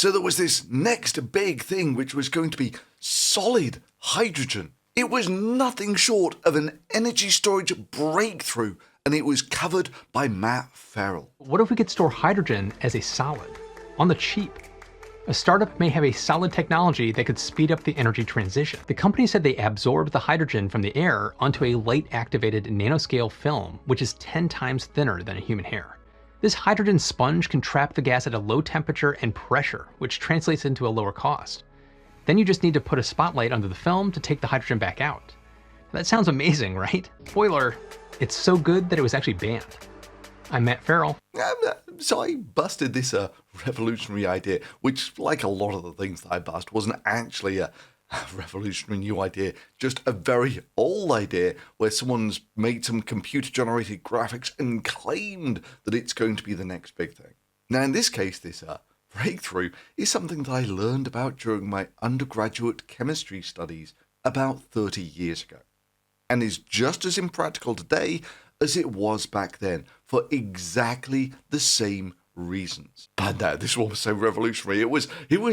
So there was this next big thing which was going to be solid hydrogen. It was nothing short of an energy storage breakthrough, and it was covered by Matt Ferrell. What if we could store hydrogen as a solid, on the cheap? A startup may have a solid technology that could speed up the energy transition. The company said they absorbed the hydrogen from the air onto a light-activated nanoscale film, which is 10 times thinner than a human hair. This hydrogen sponge can trap the gas at a low temperature and pressure, which translates into a lower cost. Then you just need to put a spotlight under the film to take the hydrogen back out. That sounds amazing, right? Spoiler, it's so good that it was actually banned. I'm Matt Ferrell. So I busted this revolutionary idea, which, like a lot of the things that I bust, wasn't actually a revolutionary new idea, just a very old idea where someone's made some computer-generated graphics and claimed that it's going to be the next big thing. Now, in this case, this breakthrough is something that I learned about during my undergraduate chemistry studies about 30 years ago, and is just as impractical today as it was back then for exactly the same reasons. But no, this one was so revolutionary, it was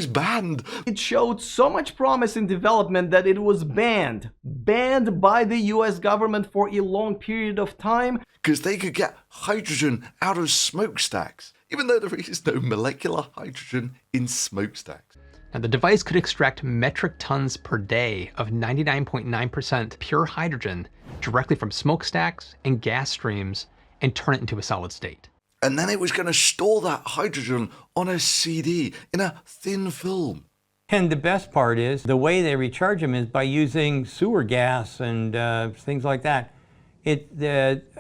banned. It showed so much promise in development that it was banned by the US government for a long period of time. Because they could get hydrogen out of smokestacks, even though there is no molecular hydrogen in smokestacks. Now, the device could extract metric tons per day of 99.9% pure hydrogen directly from smokestacks and gas streams and turn it into a solid state. And then it was going to store that hydrogen on a CD in a thin film. And the best part is the way they recharge them is by using sewer gas and things like that.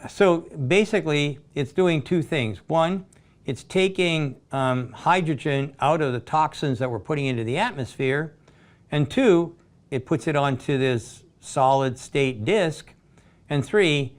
So basically, it's doing two things. One, it's taking hydrogen out of the toxins that we're putting into the atmosphere. And two, it puts it onto this solid state disk. And three,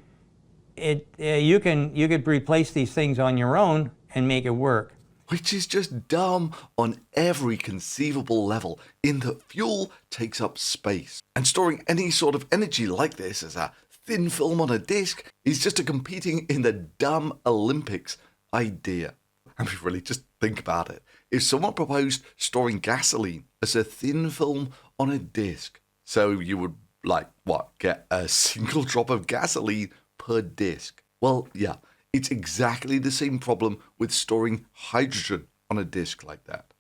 you could replace these things on your own and make it work. Which is just dumb on every conceivable level, in that fuel takes up space. And storing any sort of energy like this as a thin film on a disk is just a competing in the dumb Olympics idea. I mean, really, just think about it. If someone proposed storing gasoline as a thin film on a disk, so you would, get a single drop of gasoline per disk. Well, yeah, it's exactly the same problem with storing hydrogen on a disk like that.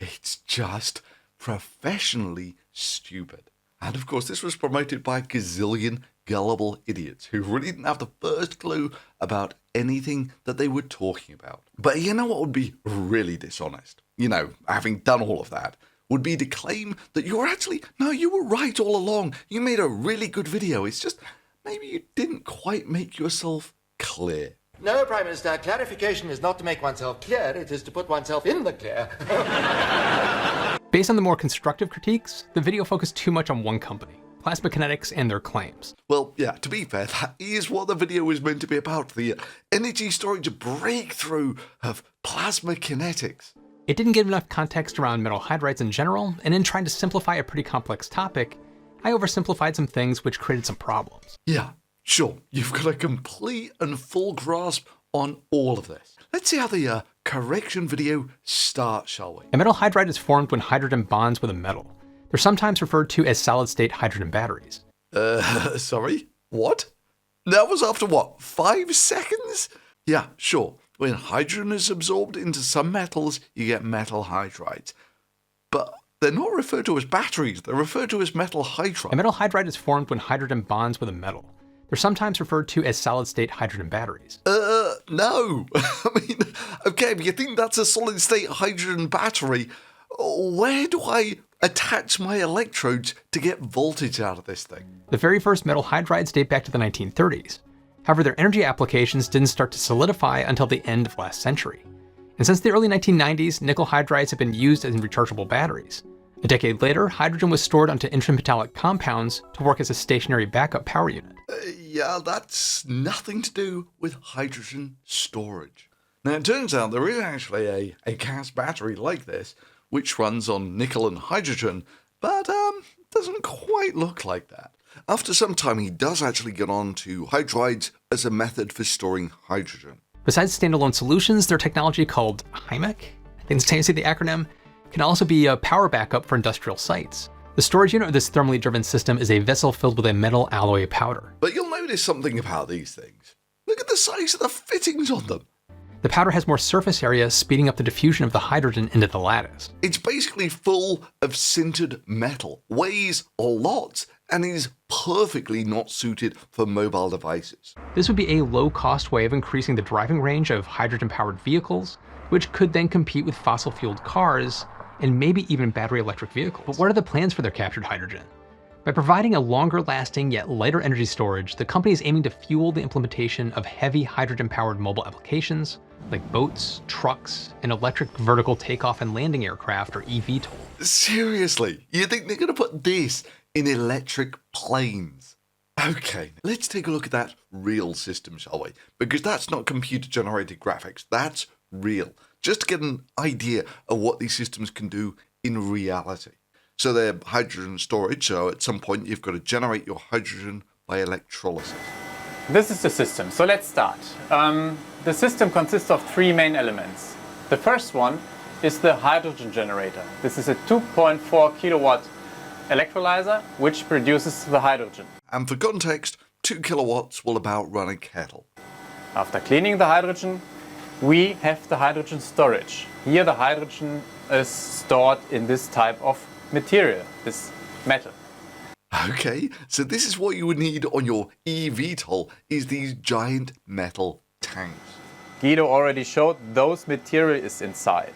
It's just professionally stupid. And of course, this was promoted by a gazillion gullible idiots who really didn't have the first clue about anything that they were talking about. But you know what would be really dishonest? Having done all of that, would be to claim that you were right all along. You made a really good video. It's just, maybe you didn't quite make yourself clear. No, Prime Minister, clarification is not to make oneself clear, it is to put oneself in the clear. Based on the more constructive critiques, the video focused too much on one company, Plasma Kinetics, and their claims. Well, yeah, to be fair, that is what the video was meant to be about, the energy storage breakthrough of Plasma Kinetics. It didn't give enough context around metal hydrides in general, and in trying to simplify a pretty complex topic, I oversimplified some things which created some problems. Yeah, sure, you've got a complete and full grasp on all of this. Let's see how the correction video starts, shall we? A metal hydride is formed when hydrogen bonds with a metal. They're sometimes referred to as solid-state hydrogen batteries. Sorry? What? That was after what, 5 seconds? Yeah, sure. When hydrogen is absorbed into some metals, you get metal hydrides. But they're not referred to as batteries, they're referred to as metal hydride. A metal hydride is formed when hydrogen bonds with a metal. They're sometimes referred to as solid-state hydrogen batteries. No. Okay, but you think that's a solid-state hydrogen battery? Where do I attach my electrodes to get voltage out of this thing? The very first metal hydrides date back to the 1930s. However, their energy applications didn't start to solidify until the end of last century. And since the early 1990s, nickel hydrides have been used in rechargeable batteries. A decade later, hydrogen was stored onto intermetallic compounds to work as a stationary backup power unit. Yeah, that's nothing to do with hydrogen storage. Now, it turns out there is actually a gas battery like this, which runs on nickel and hydrogen, but doesn't quite look like that. After some time, he does actually get on to hydrides as a method for storing hydrogen. Besides standalone solutions, their technology called HIMEC, I think that's how you say the acronym, can also be a power backup for industrial sites. The storage unit of this thermally driven system is a vessel filled with a metal alloy powder. But you'll notice something about these things. Look at the size of the fittings on them. The powder has more surface area, speeding up the diffusion of the hydrogen into the lattice. It's basically full of sintered metal, weighs a lot, and is perfectly not suited for mobile devices. This would be a low-cost way of increasing the driving range of hydrogen-powered vehicles, which could then compete with fossil-fueled cars and maybe even battery electric vehicles. But what are the plans for their captured hydrogen? By providing a longer-lasting yet lighter energy storage, the company is aiming to fuel the implementation of heavy hydrogen-powered mobile applications like boats, trucks, and electric vertical takeoff and landing aircraft, or eVTOL. Seriously, you think they're going to put this in electric planes? Okay, let's take a look at that real system, shall we? Because that's not computer-generated graphics, that's real. Just to get an idea of what these systems can do in reality. So they're hydrogen storage, so at some point you've got to generate your hydrogen by electrolysis. This is the system, so let's start. The system consists of three main elements. The first one is the hydrogen generator. This is a 2.4 kilowatt electrolyzer which produces the hydrogen. And for context, 2 kilowatts will about run a kettle. After cleaning the hydrogen, we have the hydrogen storage. Here the hydrogen is stored in this type of material, this metal. Okay, so this is what you would need on your eVTOL, is these giant metal tanks. Guido already showed those material is inside.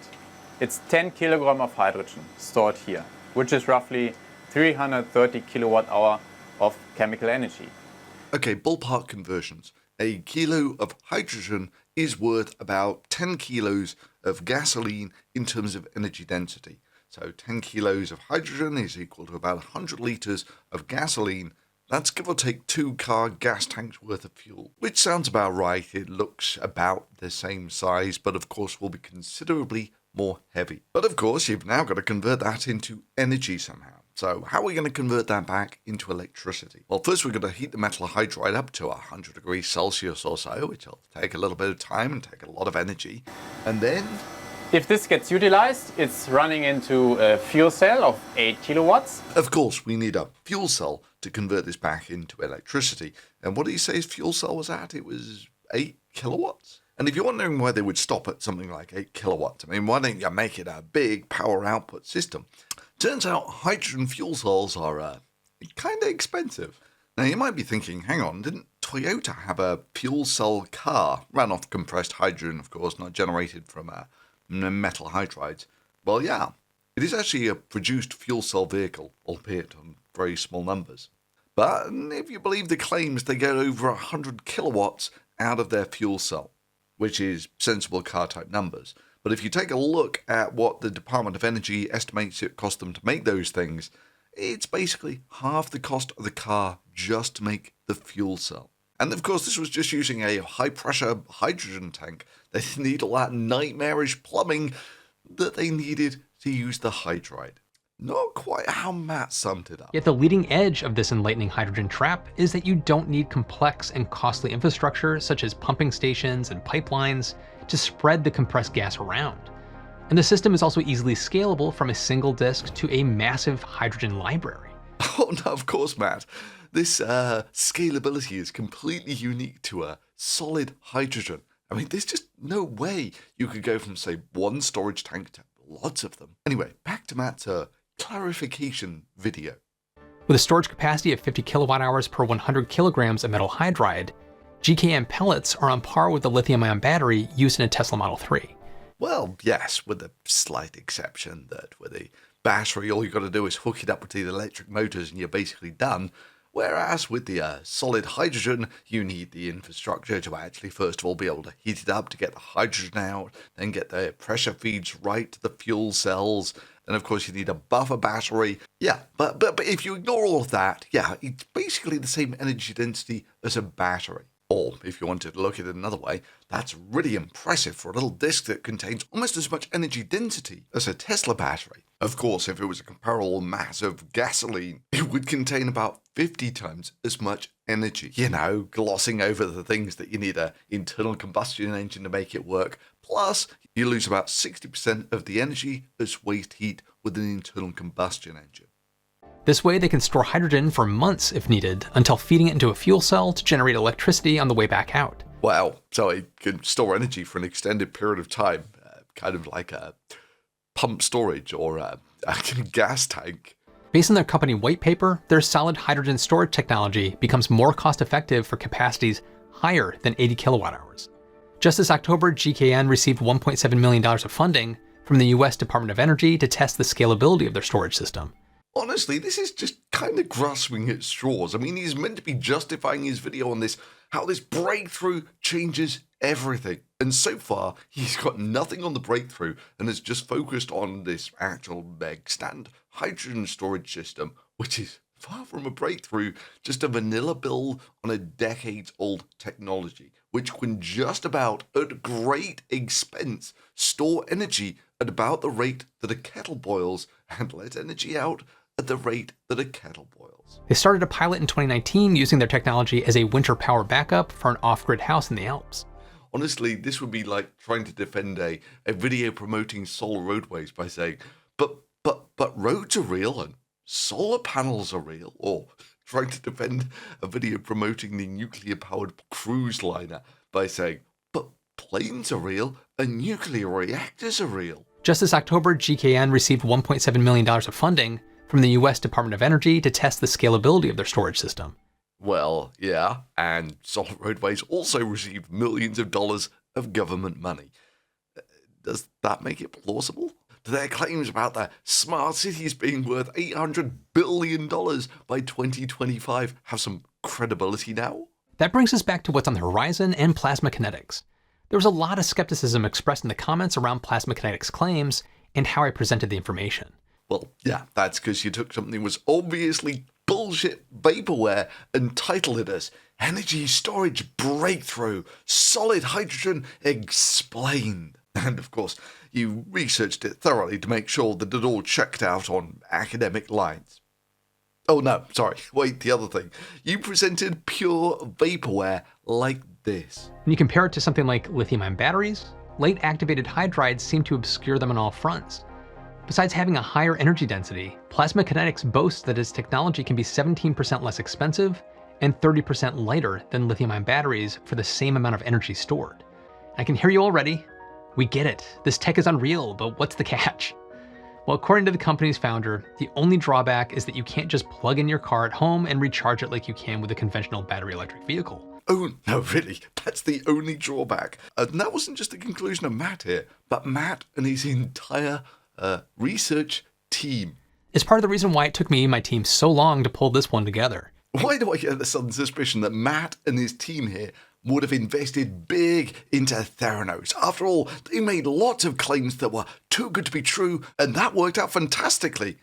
It's 10 kilogram of hydrogen stored here, which is roughly 330 kilowatt hour of chemical energy. Okay, ballpark conversions. A kilo of hydrogen is worth about 10 kilos of gasoline in terms of energy density. So 10 kilos of hydrogen is equal to about 100 litres of gasoline. That's give or take 2 car gas tanks worth of fuel, which sounds about right. It looks about the same size, but of course will be considerably more heavy. But of course, you've now got to convert that into energy somehow. So how are we going to convert that back into electricity? Well, first we're going to heat the metal hydride up to 100 degrees Celsius or so, which will take a little bit of time and take a lot of energy. And then, if this gets utilized, it's running into a fuel cell of 8 kilowatts. of course, we need a fuel cell to convert this back into electricity. And what did he say his fuel cell was at? It was 8 kilowatts? And if you're wondering why they would stop at something like 8 kilowatts, I mean, why don't you make it a big power output system? Turns out hydrogen fuel cells are kind of expensive. Now, you might be thinking, hang on, didn't Toyota have a fuel cell car? Ran off compressed hydrogen, of course, not generated from metal hydrides. Well, yeah, it is actually a produced fuel cell vehicle, albeit on very small numbers. But if you believe the claims, they get over 100 kilowatts out of their fuel cell, which is sensible car type numbers. But if you take a look at what the Department of Energy estimates it cost them to make those things, it's basically half the cost of the car just to make the fuel cell. And of course, this was just using a high-pressure hydrogen tank. They didn't need all that nightmarish plumbing that they needed to use the hydride. Not quite how Matt summed it up. Yet the leading edge of this enlightening hydrogen trap is that you don't need complex and costly infrastructure such as pumping stations and pipelines to spread the compressed gas around. And the system is also easily scalable from a single disk to a massive hydrogen library. Oh no, of course, Matt. This scalability is completely unique to a solid hydrogen. I mean, there's just no way you could go from, say, one storage tank to lots of them. Anyway, back to Matt's clarification video. With a storage capacity of 50 kilowatt hours per 100 kilograms of metal hydride, GKN pellets are on par with the lithium-ion battery used in a Tesla Model 3. Well, yes, with the slight exception that with a battery, all you've got to do is hook it up to the electric motors and you're basically done. Whereas with the solid hydrogen, you need the infrastructure to actually, first of all, be able to heat it up to get the hydrogen out, then get the pressure feeds right to the fuel cells. And of course, you need a buffer battery. Yeah, but if you ignore all of that, yeah, it's basically the same energy density as a battery. Or, if you wanted to look at it another way, that's really impressive for a little disk that contains almost as much energy density as a Tesla battery. Of course, if it was a comparable mass of gasoline, it would contain about 50 times as much energy. You know, glossing over the things that you need an internal combustion engine to make it work. Plus, You lose about 60% of the energy as waste heat with an internal combustion engine. This way they can store hydrogen for months if needed, until feeding it into a fuel cell to generate electricity on the way back out. Wow, so it can store energy for an extended period of time, kind of like a pump storage or a gas tank. Based on their company white paper, their solid hydrogen storage technology becomes more cost-effective for capacities higher than 80 kilowatt hours. Just this October, GKN received $1.7 million of funding from the US Department of Energy to test the scalability of their storage system. Honestly, this is just kind of grasping at straws. I mean, he's meant to be justifying his video on this, how this breakthrough changes everything. And so far, he's got nothing on the breakthrough and has just focused on this actual meg stand hydrogen storage system, which is far from a breakthrough, just a vanilla build on a decades-old technology, which can just about, at great expense, store energy at about the rate that a kettle boils and let energy out at the rate that a kettle boils. They started a pilot in 2019 using their technology as a winter power backup for an off-grid house in the Alps. Honestly, this would be like trying to defend a video promoting solar roadways by saying, but roads are real and solar panels are real, or trying to defend a video promoting the nuclear-powered cruise liner by saying, but planes are real and nuclear reactors are real. Just this October, GKN received $1.7 million of funding from the US Department of Energy to test the scalability of their storage system. Well, yeah, and Solar Roadways also received millions of dollars of government money. Does that make it plausible? Do their claims about their smart cities being worth $800 billion by 2025 have some credibility now? That brings us back to what's on the horizon and plasma kinetics. There was a lot of skepticism expressed in the comments around plasma kinetics claims and how I presented the information. Well, yeah, that's because you took something that was obviously bullshit vaporware and titled it as Energy Storage Breakthrough, Solid Hydrogen Explained. And of course, you researched it thoroughly to make sure that it all checked out on academic lines. Oh no, sorry, wait, the other thing. You presented pure vaporware like this. When you compare it to something like lithium-ion batteries, late activated hydrides seem to obscure them on all fronts. Besides having a higher energy density, Plasma Kinetics boasts that its technology can be 17% less expensive and 30% lighter than lithium-ion batteries for the same amount of energy stored. I can hear you already. We get it. This tech is unreal, but what's the catch? Well, according to the company's founder, the only drawback is that you can't just plug in your car at home and recharge it like you can with a conventional battery electric vehicle. Oh, no, really? That's the only drawback. And that wasn't just the conclusion of Matt here, but Matt and his entire research team. It's part of the reason why it took me and my team so long to pull this one together. Why do I get the sudden suspicion that Matt and his team here would have invested big into Theranos? After all, they made lots of claims that were too good to be true, and that worked out fantastically.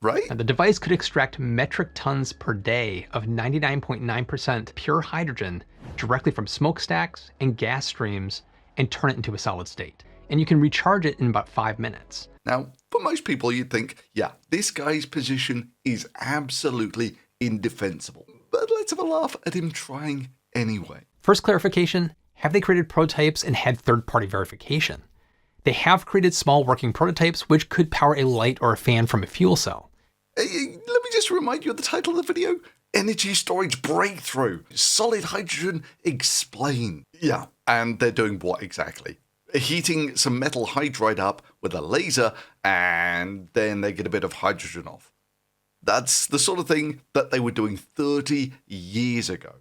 Right? And the device could extract metric tons per day of 99.9% pure hydrogen directly from smokestacks and gas streams and turn it into a solid state. And you can recharge it in about 5 minutes. Now, for most people, you'd think, yeah, this guy's position is absolutely indefensible. But let's have a laugh at him trying anyway. First clarification, have they created prototypes and had third-party verification? They have created small working prototypes which could power a light or a fan from a fuel cell. Let me just remind you of the title of the video. Energy Storage Breakthrough. Solid Hydrogen Explained. Yeah, and they're doing what exactly? Heating some metal hydride up with a laser, and then they get a bit of hydrogen off. That's the sort of thing that they were doing 30 years ago.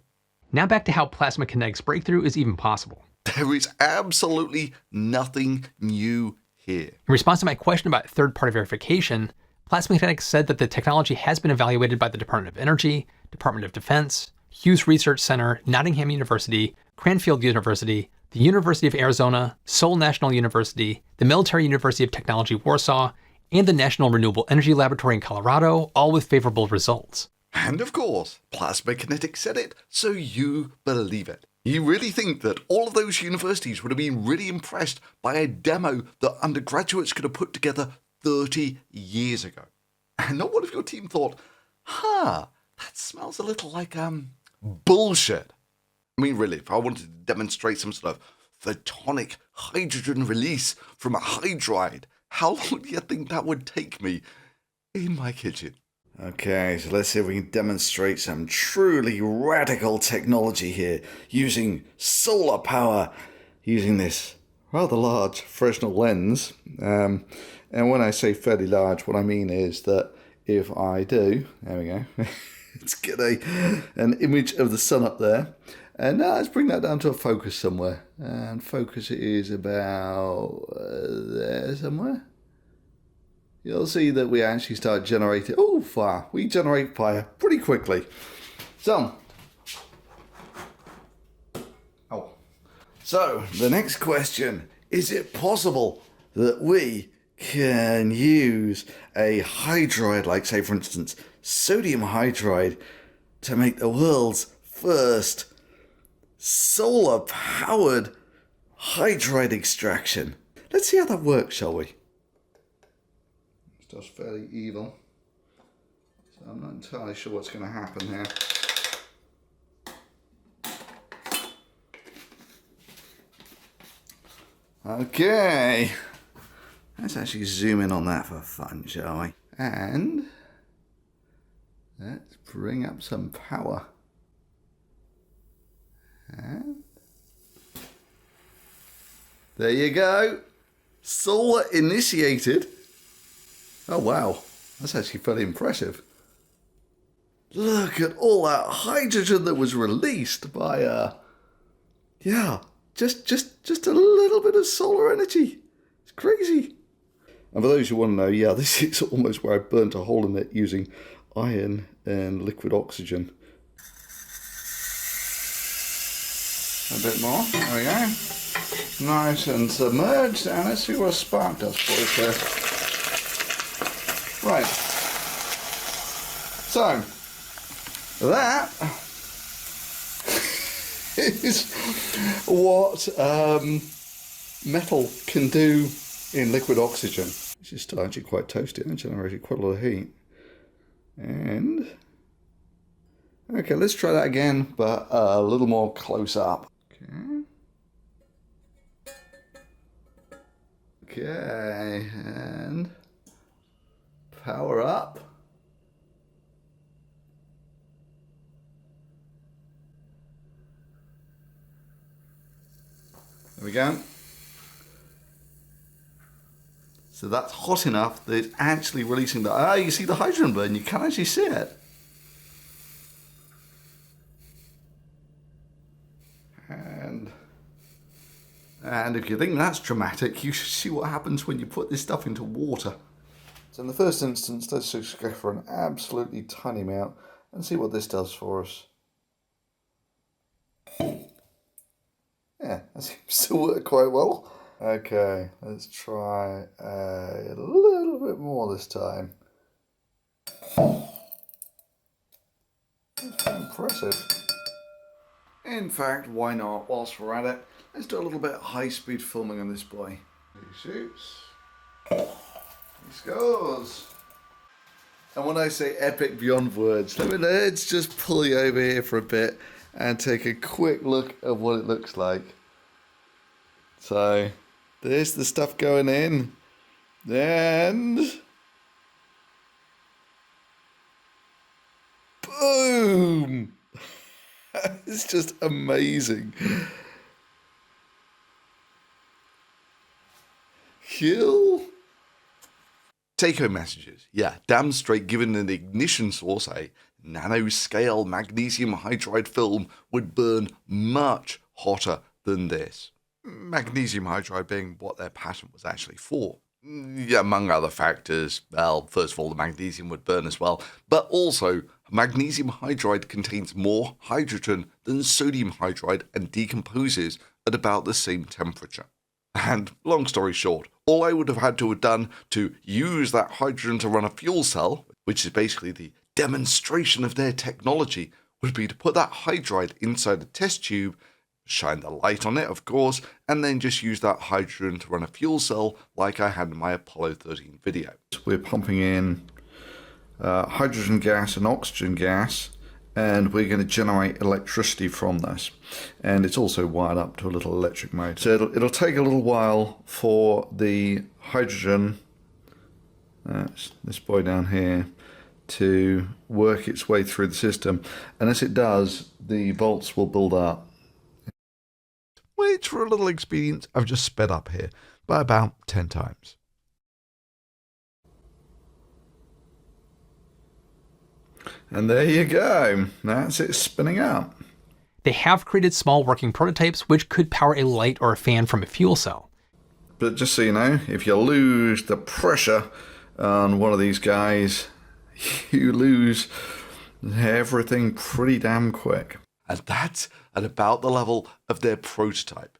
Now back to how Plasma Kinetics Breakthrough is even possible. There is absolutely nothing new here. In response to my question about third-party verification, Plasma Kinetics said that the technology has been evaluated by the Department of Energy, Department of Defense, Hughes Research Center, Nottingham University, Cranfield University, the University of Arizona, Seoul National University, the Military University of Technology Warsaw, and the National Renewable Energy Laboratory in Colorado, all with favorable results. And of course, Plasma Kinetics said it, so you believe it. You really think that all of those universities would have been really impressed by a demo that undergraduates could have put together 30 years ago. And not one of your team thought, that smells a little like, bullshit. I mean, really, if I wanted to demonstrate some sort of photonic hydrogen release from a hydride. How long do you think that would take me in my kitchen? Okay, so let's see if we can demonstrate some truly radical technology here using solar power, using this rather large Fresnel lens. And when I say fairly large, what I mean is that if I do, there we go, let's get an image of the sun up there. And now let's bring that down to a focus somewhere. And focus is about there somewhere. You'll see that we actually start generating, fire. We generate fire pretty quickly. So the next question, is it possible that we can use a hydride, like say for instance, sodium hydride, to make the world's first solar-powered hydride extraction? Let's see how that works, shall we? Stuff's fairly evil, so I'm not entirely sure what's going to happen here. Okay, let's actually zoom in on that for fun, shall we? And let's bring up some power. And there you go, solar initiated. Oh wow, that's actually fairly impressive. Look at all that hydrogen that was released by just a little bit of solar energy. It's crazy. And for those who want to know, yeah, this is almost where I burnt a hole in it using iron and liquid oxygen. A bit more, there we go. Nice and submerged, and let's see what a spark does for us there. Right, so that is what metal can do in liquid oxygen. This is still actually quite toasty and generated quite a lot of heat. And okay, let's try that again, but a little more close up. Okay, and power up. There we go. So that's hot enough that it's actually releasing the... you see the hydrogen burn, you can actually see it. And if you think that's dramatic, you should see what happens when you put this stuff into water. So in the first instance, let's just go for an absolutely tiny amount and see what this does for us. Yeah, that seems to work quite well. Okay, let's try a little bit more this time. That's impressive. In fact, why not? Whilst we're at it, let's do a little bit of high-speed filming on this boy. He shoots. He scores. And when I say epic beyond words, let's just pull you over here for a bit and take a quick look at what it looks like. So, there's the stuff going in. And... boom! It's just amazing. Kill. Take-home messages. Yeah, damn straight, given an ignition source, a nanoscale magnesium hydride film would burn much hotter than this. Magnesium hydride being what their patent was actually for. Yeah, among other factors, well, first of all, the magnesium would burn as well, but also magnesium hydride contains more hydrogen than sodium hydride and decomposes at about the same temperature. And long story short, all I would have had to have done to use that hydrogen to run a fuel cell, which is basically the demonstration of their technology, would be to put that hydride inside a test tube, shine the light on it, of course, and then just use that hydrogen to run a fuel cell like I had in my Apollo 13 video. We're pumping in hydrogen gas and oxygen gas, and we're going to generate electricity from this. And it's also wired up to a little electric motor. So it'll take a little while for the hydrogen, that's this boy down here, to work its way through the system. And as it does, the volts will build up. Which, for a little experience, I've just sped up here by about 10 times. And there you go. That's it spinning up. They have created small working prototypes which could power a light or a fan from a fuel cell. But just so you know, if you lose the pressure on one of these guys, you lose everything pretty damn quick. And that's at about the level of their prototype.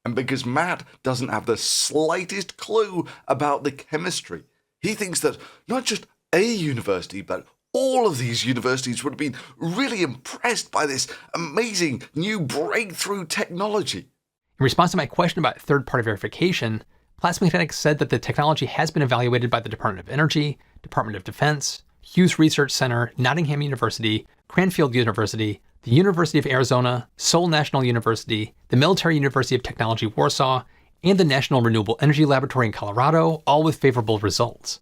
And because Matt doesn't have the slightest clue about the chemistry, he thinks that not just a university, but all of these universities would have been really impressed by this amazing new breakthrough technology. In response to my question about third-party verification, Plasma Kinetics said that the technology has been evaluated by the Department of Energy, Department of Defense, Hughes Research Center, Nottingham University, Cranfield University, the University of Arizona, Seoul National University, the Military University of Technology Warsaw, and the National Renewable Energy Laboratory in Colorado, all with favorable results.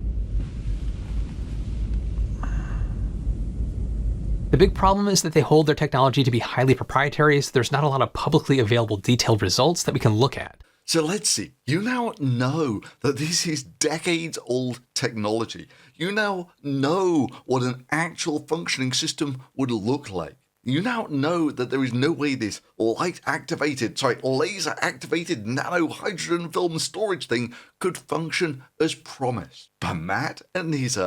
The big problem is that they hold their technology to be highly proprietary, so there's not a lot of publicly available detailed results that we can look at. So let's see. You now know that this is decades-old technology. You now know what an actual functioning system would look like. You now know that there is no way this laser-activated nano-hydrogen film storage thing could function as promised. But Matt and his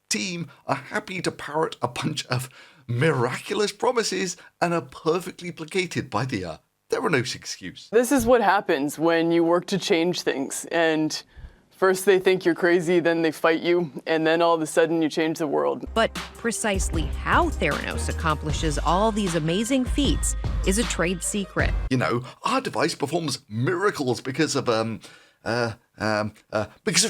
team are happy to parrot a bunch of miraculous promises and are perfectly placated by the Theranos excuse. This is what happens when you work to change things, and first they think you're crazy, then they fight you, and then all of a sudden you change the world. But precisely how Theranos accomplishes all these amazing feats is a trade secret. You know, our device performs miracles because of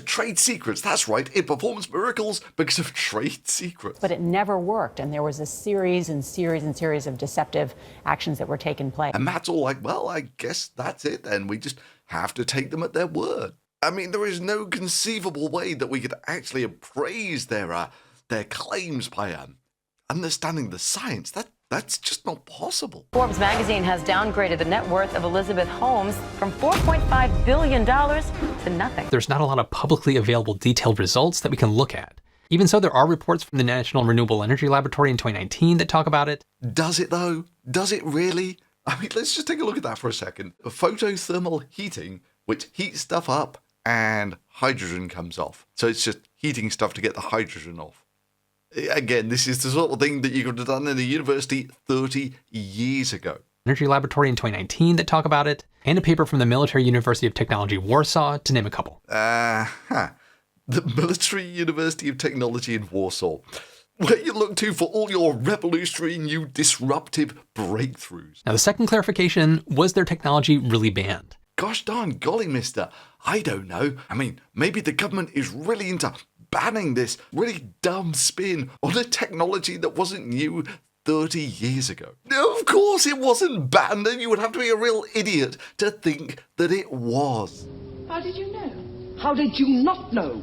trade secrets. That's right, it performs miracles because of trade secrets. But it never worked, and there was a series of deceptive actions that were taking place. And Matt's all like, well, I guess that's it then. We just have to take them at their word. I mean, there is no conceivable way that we could actually appraise their claims by understanding the science. That's just not possible. Forbes magazine has downgraded the net worth of Elizabeth Holmes from $4.5 billion to nothing. There's not a lot of publicly available detailed results that we can look at. Even so, there are reports from the National Renewable Energy Laboratory in 2019 that talk about it. Does it though? Does it really? I mean, let's just take a look at that for a second. Photothermal heating, which heats stuff up and hydrogen comes off. So it's just heating stuff to get the hydrogen off. Again, this is the sort of thing that you could have done in a university 30 years ago. Energy Laboratory in 2019 that talk about it, and a paper from the Military University of Technology Warsaw, to name a couple. The Military University of Technology in Warsaw, where you look to for all your revolutionary new disruptive breakthroughs. Now, the second clarification was their technology really banned. Gosh darn golly, mister. I don't know. I mean, maybe the government is really into banning this really dumb spin on a technology that wasn't new 30 years ago. Of course it wasn't banned, and you would have to be a real idiot to think that it was. How did you know? How did you not know?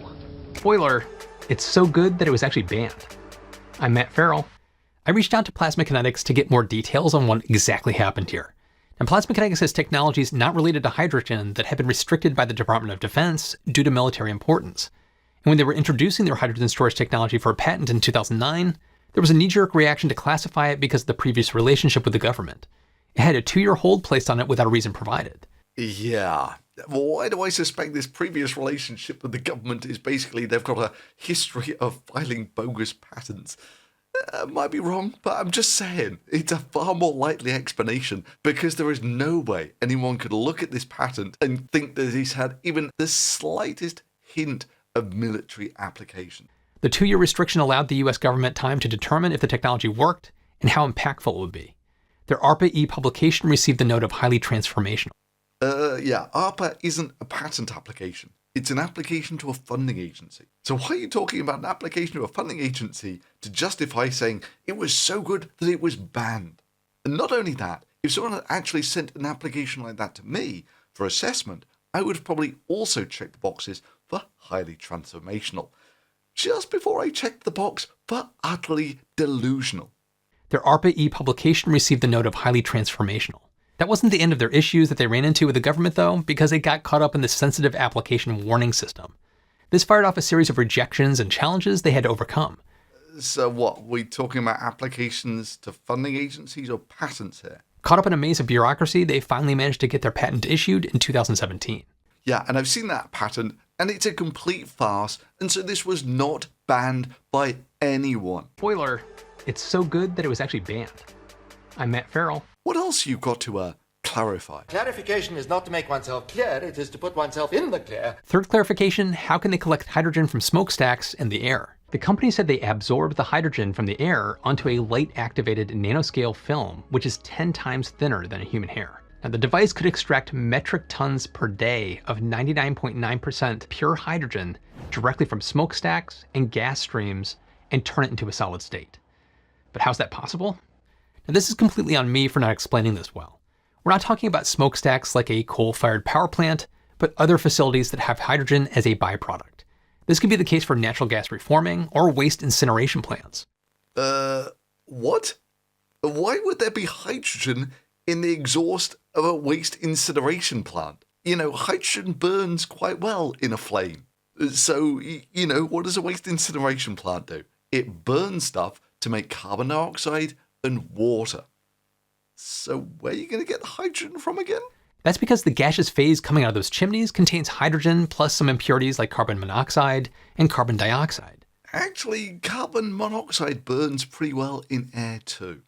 Spoiler, it's so good that it was actually banned. I'm Matt Ferrell. I reached out to Plasma Kinetics to get more details on what exactly happened here. And Plasma Kinetics has technologies not related to hydrogen that have been restricted by the Department of Defense due to military importance. And when they were introducing their hydrogen storage technology for a patent in 2009, there was a knee-jerk reaction to classify it because of the previous relationship with the government. It had a 2-year hold placed on it without a reason provided. Yeah. Well, why do I suspect this previous relationship with the government is basically they've got a history of filing bogus patents? Might be wrong, but I'm just saying, it's a far more likely explanation because there is no way anyone could look at this patent and think that this had even the slightest hint of military application. The 2-year restriction allowed the US government time to determine if the technology worked and how impactful it would be. Their Arpa-E publication received the note of highly transformational. Yeah, ARPA isn't a patent application. It's an application to a funding agency. So why are you talking about an application to a funding agency to justify saying it was so good that it was banned? And not only that, if someone had actually sent an application like that to me for assessment, I would have probably also checked the boxes for highly transformational, just before I checked the box for utterly delusional. Their Arpa-E publication received the note of highly transformational. That wasn't the end of their issues that they ran into with the government though, because they got caught up in the sensitive application warning system. This fired off a series of rejections and challenges they had to overcome. So what, we talking about applications to funding agencies or patents here? Caught up in a maze of bureaucracy, they finally managed to get their patent issued in 2017. Yeah, and I've seen that patent, and it's a complete farce, and so this was not banned by anyone. Spoiler, it's so good that it was actually banned. I'm Matt Ferrell. What else you got to clarify? Clarification is not to make oneself clear, it is to put oneself in the clear. Third clarification, how can they collect hydrogen from smokestacks in the air? The company said they absorbed the hydrogen from the air onto a light-activated nanoscale film, which is 10 times thinner than a human hair. Now, the device could extract metric tons per day of 99.9% pure hydrogen directly from smokestacks and gas streams and turn it into a solid state. But how's that possible? Now, this is completely on me for not explaining this well. We're not talking about smokestacks like a coal-fired power plant, but other facilities that have hydrogen as a byproduct. This could be the case for natural gas reforming or waste incineration plants. What? Why would there be hydrogen in the exhaust of a waste incineration plant? You know, hydrogen burns quite well in a flame. So, you know, what does a waste incineration plant do? It burns stuff to make carbon dioxide and water. So where are you going to get the hydrogen from again? That's because the gaseous phase coming out of those chimneys contains hydrogen plus some impurities like carbon monoxide and carbon dioxide. Actually, carbon monoxide burns pretty well in air too.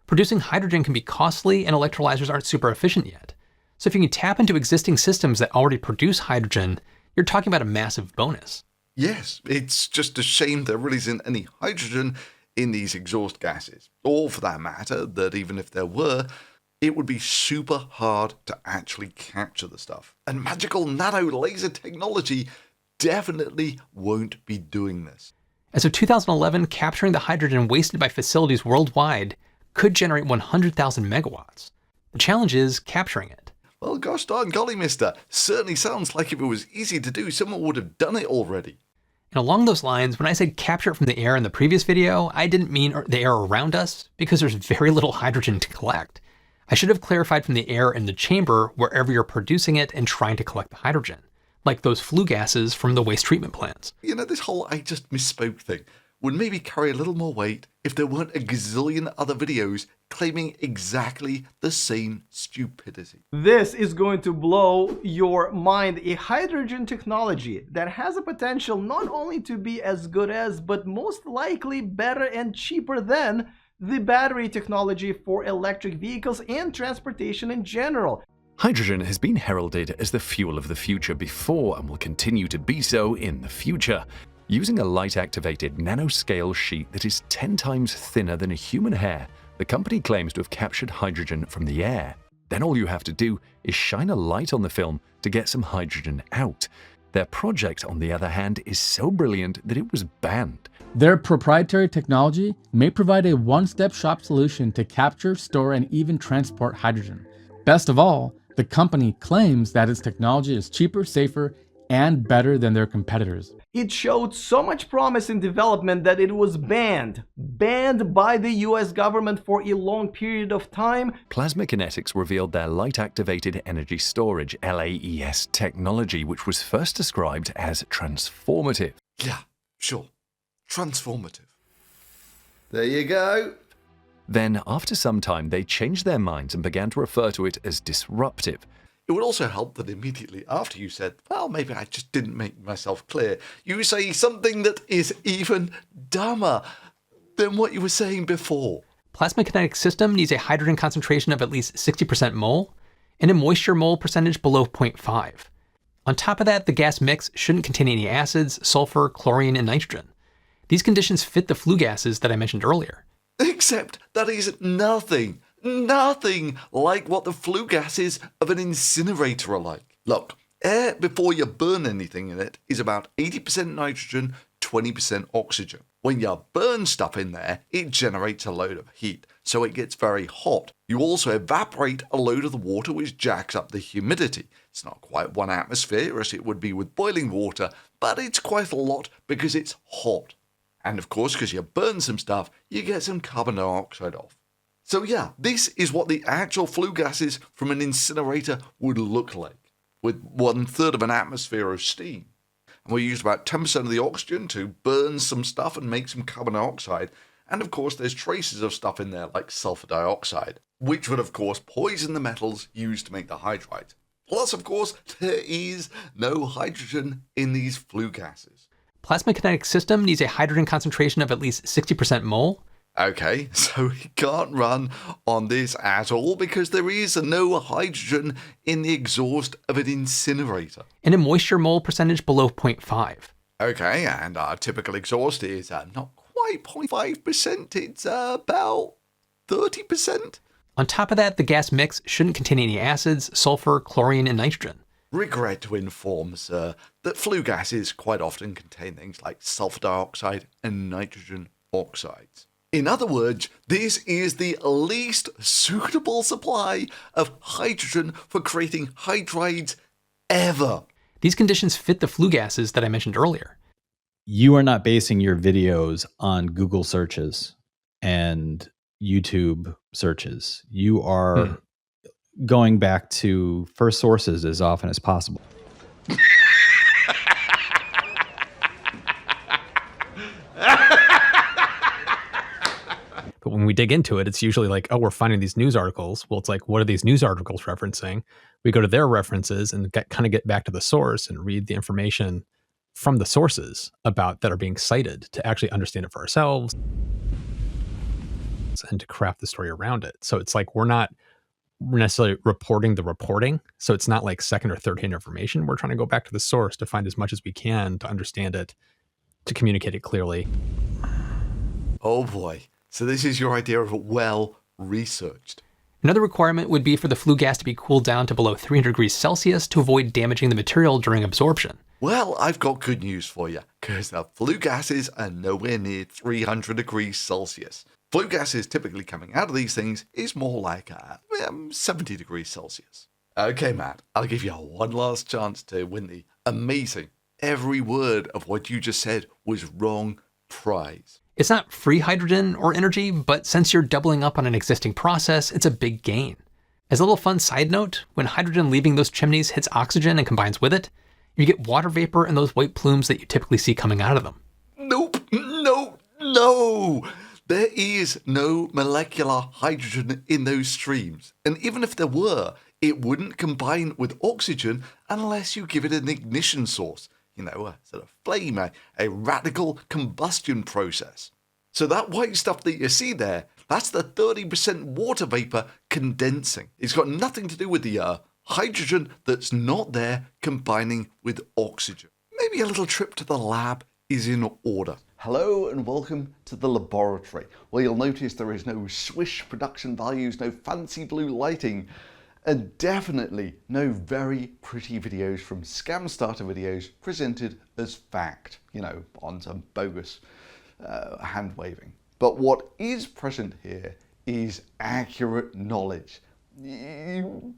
Producing hydrogen can be costly and electrolyzers aren't super efficient yet. So if you can tap into existing systems that already produce hydrogen, you're talking about a massive bonus. Yes, it's just a shame there really isn't any hydrogen in these exhaust gases. Or for that matter, that even if there were, it would be super hard to actually capture the stuff. And magical nano laser technology definitely won't be doing this. As of 2011, capturing the hydrogen wasted by facilities worldwide could generate 100,000 megawatts. The challenge is capturing it. Well, gosh darn golly, mister. Certainly sounds like if it was easy to do, someone would have done it already. And along those lines, when I said capture it from the air in the previous video, I didn't mean the air around us, because there's very little hydrogen to collect. I should have clarified from the air in the chamber wherever you're producing it and trying to collect the hydrogen, like those flue gases from the waste treatment plants. You know, this whole I just misspoke thing would maybe carry a little more weight if there weren't a gazillion other videos claiming exactly the same stupidity. This is going to blow your mind. A hydrogen technology that has a potential not only to be as good as, but most likely better and cheaper than the battery technology for electric vehicles and transportation in general. Hydrogen has been heralded as the fuel of the future before and will continue to be so in the future. Using a light-activated nanoscale sheet that is 10 times thinner than a human hair, the company claims to have captured hydrogen from the air. Then all you have to do is shine a light on the film to get some hydrogen out. Their project, on the other hand, is so brilliant that it was banned. Their proprietary technology may provide a one-step shop solution to capture, store, and even transport hydrogen. Best of all, the company claims that its technology is cheaper, safer, and better than their competitors. It showed so much promise in development that it was banned by the US government for a long period of time. Plasma Kinetics revealed their light-activated energy storage (LAES) technology, which was first described as transformative. Yeah, sure. Transformative. There you go. Then, after some time, they changed their minds and began to refer to it as disruptive. It would also help that immediately after you said, well, maybe I just didn't make myself clear, you say something that is even dumber than what you were saying before. Plasma kinetic system needs a hydrogen concentration of at least 60% mole and a moisture mole percentage below 0.5. On top of that, the gas mix shouldn't contain any acids, sulfur, chlorine, and nitrogen. These conditions fit the flue gases that I mentioned earlier. Except that is nothing like what the flue gases of an incinerator are like. Look, Air, before you burn anything in it, is about 80% nitrogen, 20% oxygen. When you burn stuff in there, it generates a load of heat, so it gets very hot. You also evaporate a load of the water, which jacks up the humidity. It's not quite 1 atmosphere as it would be with boiling water, but it's quite a lot because it's hot. And of course, because you burn some stuff, you get some carbon dioxide off. So yeah, this is what the actual flue gases from an incinerator would look like, with 1/3 of an atmosphere of steam. And we use about 10% of the oxygen to burn some stuff and make some carbon dioxide. And of course, there's traces of stuff in there like sulfur dioxide, which would of course poison the metals used to make the hydrides. Plus, of course, there is no hydrogen in these flue gases. Plasma kinetic system needs a hydrogen concentration of at least 60% mole. Okay, so we can't run on this at all because there is no hydrogen in the exhaust of an incinerator. And a moisture mole percentage below 0.5. Okay, and our typical exhaust is not quite 0.5%, it's about 30%. On top of that, the gas mix shouldn't contain any acids, sulfur, chlorine, and nitrogen. Regret to inform, sir, that flue gases quite often contain things like sulfur dioxide and nitrogen oxides. In other words, this is the least suitable supply of hydrogen for creating hydrides ever. These conditions fit the flue gases that I mentioned earlier. You are not basing your videos on Google searches and YouTube searches. You are going back to first sources as often as possible. But when we dig into it, it's usually like, oh, we're finding these news articles. Well, it's like, what are these news articles referencing? We go to their references and kind of get back to the source and read the information from the sources about that are being cited to actually understand it for ourselves and to craft the story around it. So it's like, we're not necessarily reporting the reporting. So it's not like second or third hand information. We're trying to go back to the source to find as much as we can to understand it, to communicate it clearly. Oh boy. So this is your idea of well researched. Another requirement would be for the flue gas to be cooled down to below 300 degrees Celsius to avoid damaging the material during absorption. Well, I've got good news for you, because the flue gases are nowhere near 300 degrees Celsius. Flue gases typically coming out of these things is more like 70 degrees Celsius. Okay, Matt, I'll give you one last chance to win the amazing, every word of what you just said was wrong prize. It's not free hydrogen or energy, but since you're doubling up on an existing process, it's a big gain. As a little fun side note, when hydrogen leaving those chimneys hits oxygen and combines with it, you get water vapor and those white plumes that you typically see coming out of them. Nope, no! There is no molecular hydrogen in those streams. And even if there were, it wouldn't combine with oxygen unless you give it an ignition source. You know, a sort of flame, a radical combustion process. So that white stuff that you see there, that's the 30% water vapor condensing. It's got nothing to do with the hydrogen that's not there combining with oxygen. Maybe a little trip to the lab is in order. Hello and welcome to the laboratory, where you'll notice there is no swish production values, no fancy blue lighting, and definitely no very pretty videos from scam starter videos presented as fact, you know, on some bogus hand waving. But what is present here is accurate knowledge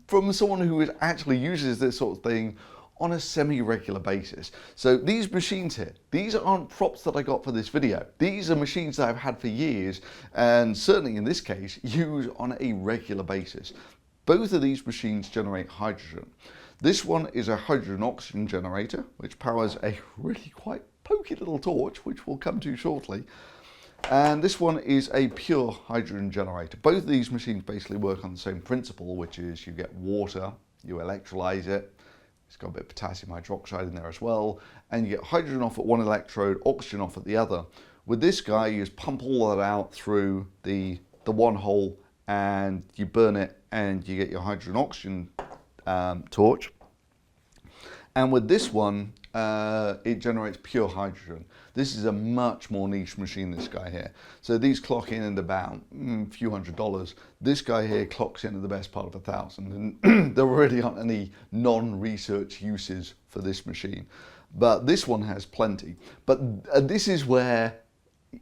from someone who actually uses this sort of thing on a semi-regular basis. So these machines here, these aren't props that I got for this video. These are machines that I've had for years, and certainly in this case, use on a regular basis. Both of these machines generate hydrogen. This one is a hydrogen-oxygen generator, which powers a really quite pokey little torch, which we'll come to shortly. And this one is a pure hydrogen generator. Both of these machines basically work on the same principle, which is you get water, you electrolyze it, it's got a bit of potassium hydroxide in there as well, and you get hydrogen off at one electrode, oxygen off at the other. With this guy, you just pump all that out through the one hole, and you burn it, and you get your hydrogen oxygen torch. And with this one, it generates pure hydrogen. This is a much more niche machine, this guy here. So these clock in at about a few $100s. This guy here clocks in at the best part of 1,000. And there really aren't any non-research uses for this machine. But this one has plenty. But this is where,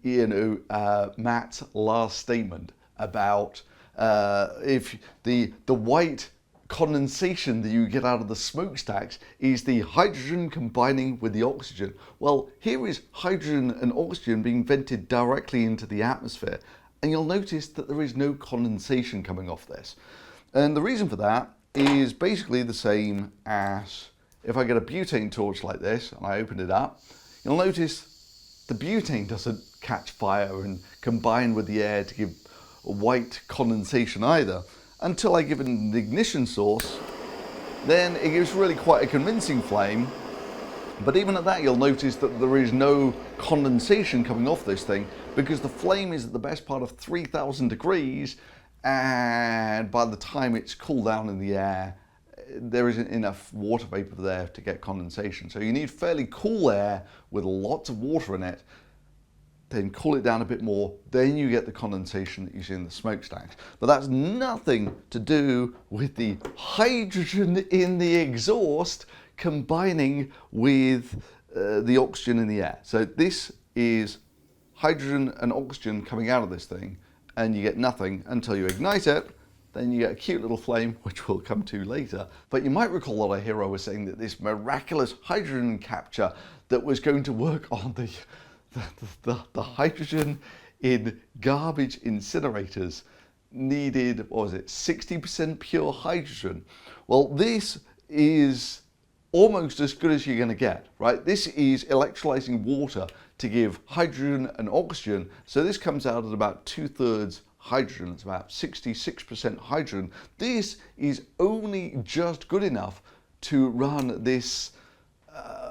you know, Matt's last statement about if the white condensation that you get out of the smokestacks is the hydrogen combining with the oxygen. Well, here is hydrogen and oxygen being vented directly into the atmosphere, and you'll notice that there is no condensation coming off this. And the reason for that is basically the same as if I get a butane torch like this and I open it up, you'll notice the butane doesn't catch fire and combine with the air to give a white condensation either. Until I give it an ignition source, then it gives really quite a convincing flame. But even at that, you'll notice that there is no condensation coming off this thing because the flame is at the best part of 3,000 degrees, and by the time it's cooled down in the air, there isn't enough water vapor there to get condensation. So you need fairly cool air with lots of water in it, then cool it down a bit more, then you get the condensation that you see in the smokestacks. But that's nothing to do with the hydrogen in the exhaust combining with the oxygen in the air. So this is hydrogen and oxygen coming out of this thing, and you get nothing until you ignite it. Then you get a cute little flame, which we'll come to later. But you might recall that our hero was saying that this miraculous hydrogen capture that was going to work on the hydrogen in garbage incinerators needed, what was it, 60% pure hydrogen. Well, this is almost as good as you're going to get, right? This is electrolyzing water to give hydrogen and oxygen. So this comes out at about 2/3 hydrogen. It's about 66% hydrogen. This is only just good enough to run this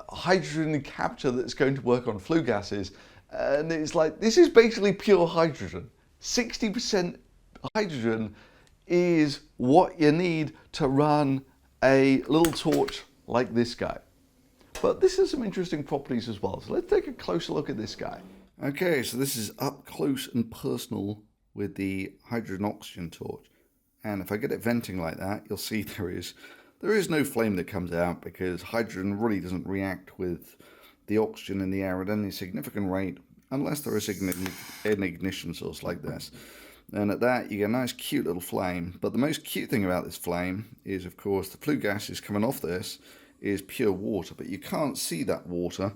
hydrogen capture that's going to work on flue gases. And it's like, this is basically pure hydrogen. 60% hydrogen is what you need to run a little torch like this guy. But this has some interesting properties as well. So let's take a closer look at this guy. Okay, so this is up close and personal with the hydrogen oxygen torch. And if I get it venting like that, you'll see there is no flame that comes out because hydrogen really doesn't react with the oxygen in the air at any significant rate unless there is an ignition source like this. And at that you get a nice cute little flame. But the most cute thing about this flame is, of course, the flue gases coming off this is pure water, but you can't see that water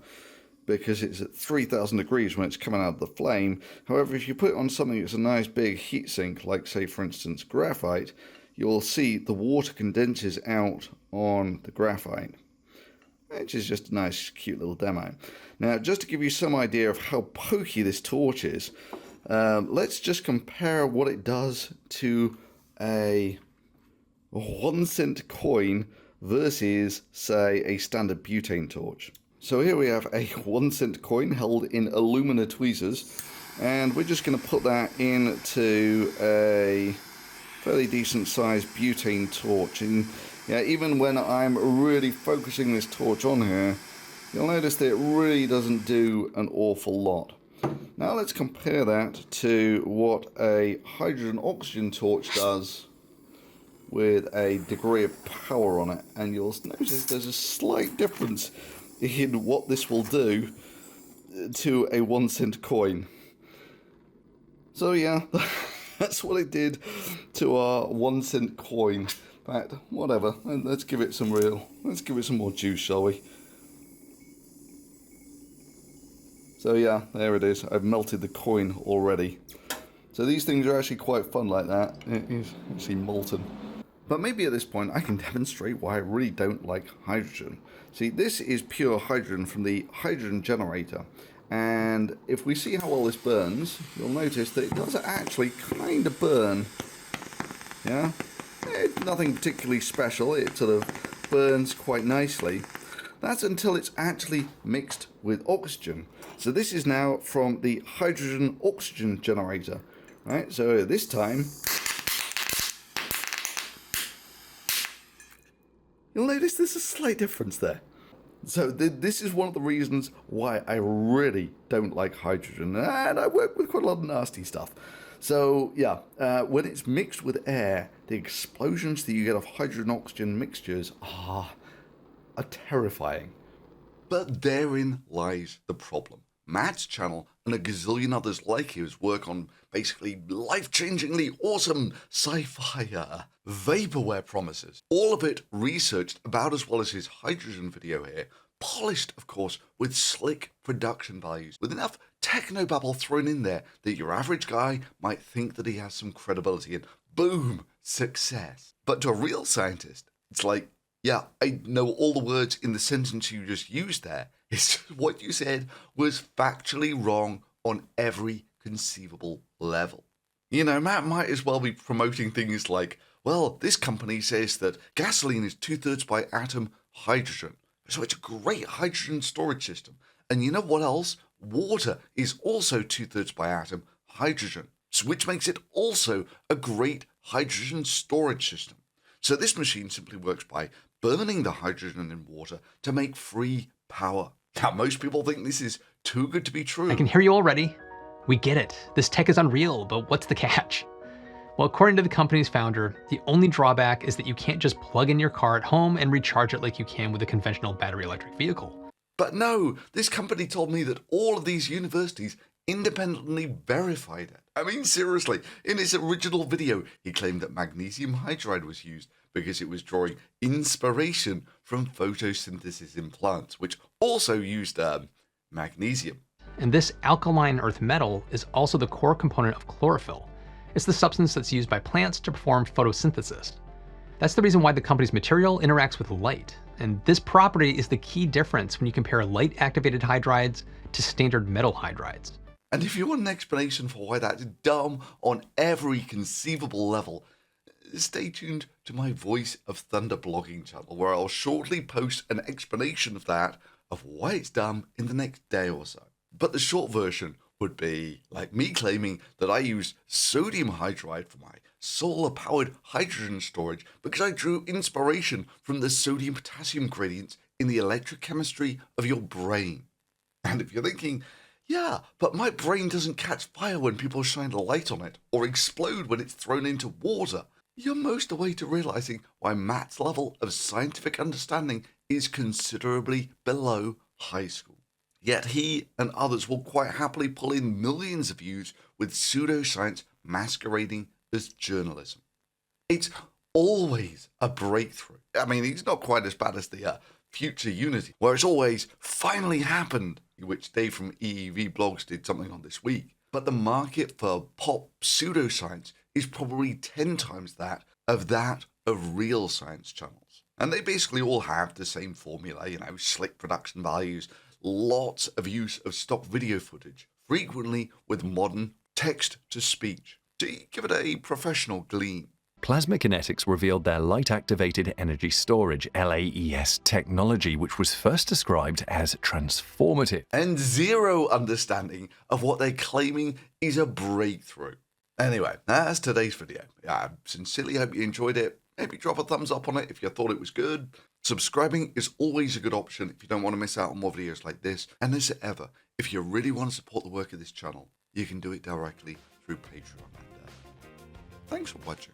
because it's at 3,000 degrees when it's coming out of the flame. However, if you put it on something that's a nice big heat sink, like say for instance graphite, you'll see the water condenses out on the graphite, which is just a nice cute little demo. Now, just to give you some idea of how pokey this torch is, let's just compare what it does to a 1-cent coin versus, say, a standard butane torch. So here we have a 1-cent coin held in alumina tweezers, and we're just going to put that into a fairly decent sized butane torch. And yeah, even when I'm really focusing this torch on here, you'll notice that it really doesn't do an awful lot. Now let's compare that to what a hydrogen oxygen torch does with a degree of power on it, and you'll notice there's a slight difference in what this will do to a 1-cent coin. So yeah, that's what it did to our 1-cent coin. In fact, whatever, let's give it some more juice, shall we? So yeah, there it is. I've melted the coin already. So these things are actually quite fun like that. It is actually molten. But maybe at this point I can demonstrate why I really don't like hydrogen. See, this is pure hydrogen from the hydrogen generator. And if we see how well this burns, you'll notice that it does actually kind of burn. Yeah? It's nothing particularly special. It sort of burns quite nicely. That's until it's actually mixed with oxygen. So this is now from the hydrogen oxygen generator. Right? So this time, you'll notice there's a slight difference there. So this is one of the reasons why I really don't like hydrogen, and I work with quite a lot of nasty stuff. So yeah, when it's mixed with air, the explosions that you get of hydrogen-oxygen mixtures are terrifying. But therein lies the problem. Matt's channel and a gazillion others like his work on basically life-changingly awesome sci-fi vaporware promises. All of it researched about as well as his hydrogen video here, polished of course with slick production values, with enough technobabble thrown in there that your average guy might think that he has some credibility and boom, success. But to a real scientist, it's like, yeah, I know all the words in the sentence you just used there. It's just what you said was factually wrong on every conceivable level. You know, Matt might as well be promoting things like, well, this company says that gasoline is 2/3 by atom hydrogen. So it's a great hydrogen storage system. And you know what else? Water is also 2/3 by atom hydrogen, so which makes it also a great hydrogen storage system. So this machine simply works by burning the hydrogen in water to make free power. Now, most people think this is too good to be true. I can hear you already. We get it. This tech is unreal, but what's the catch? Well, according to the company's founder, the only drawback is that you can't just plug in your car at home and recharge it like you can with a conventional battery electric vehicle. But no, this company told me that all of these universities independently verified it. I mean, seriously, in his original video, he claimed that magnesium hydride was used because it was drawing inspiration from photosynthesis in plants, which also used magnesium. And this alkaline earth metal is also the core component of chlorophyll. It's the substance that's used by plants to perform photosynthesis. That's the reason why the company's material interacts with light. And this property is the key difference when you compare light-activated hydrides to standard metal hydrides. And if you want an explanation for why that's dumb on every conceivable level, stay tuned to my Voice of Thunder blogging channel, where I'll shortly post an explanation of that, of why it's dumb, in the next day or so. But the short version would be like me claiming that I use sodium hydride for my solar-powered hydrogen storage because I drew inspiration from the sodium-potassium gradients in the electrochemistry of your brain. And if you're thinking, yeah, but my brain doesn't catch fire when people shine a light on it, or explode when it's thrown into water, you're most away to realizing why Matt's level of scientific understanding is considerably below high school. Yet he and others will quite happily pull in millions of views with pseudoscience masquerading as journalism. It's always a breakthrough. I mean, it's not quite as bad as the Future Unity, where it's always finally happened, which Dave from EEV Blogs did something on this week. But the market for pop pseudoscience is probably 10 times that of real science channels. And they basically all have the same formula, you know, slick production values, lots of use of stock video footage, frequently with modern text-to-speech, to give it a professional gleam. Plasma Kinetics revealed their light-activated energy storage (LAES) technology, which was first described as transformative. And zero understanding of what they're claiming is a breakthrough. Anyway, that's today's video. I sincerely hope you enjoyed it. Maybe drop a thumbs up on it if you thought it was good. Subscribing is always a good option if you don't want to miss out on more videos like this. And as ever, if you really want to support the work of this channel, you can do it directly through Patreon. Thanks for watching.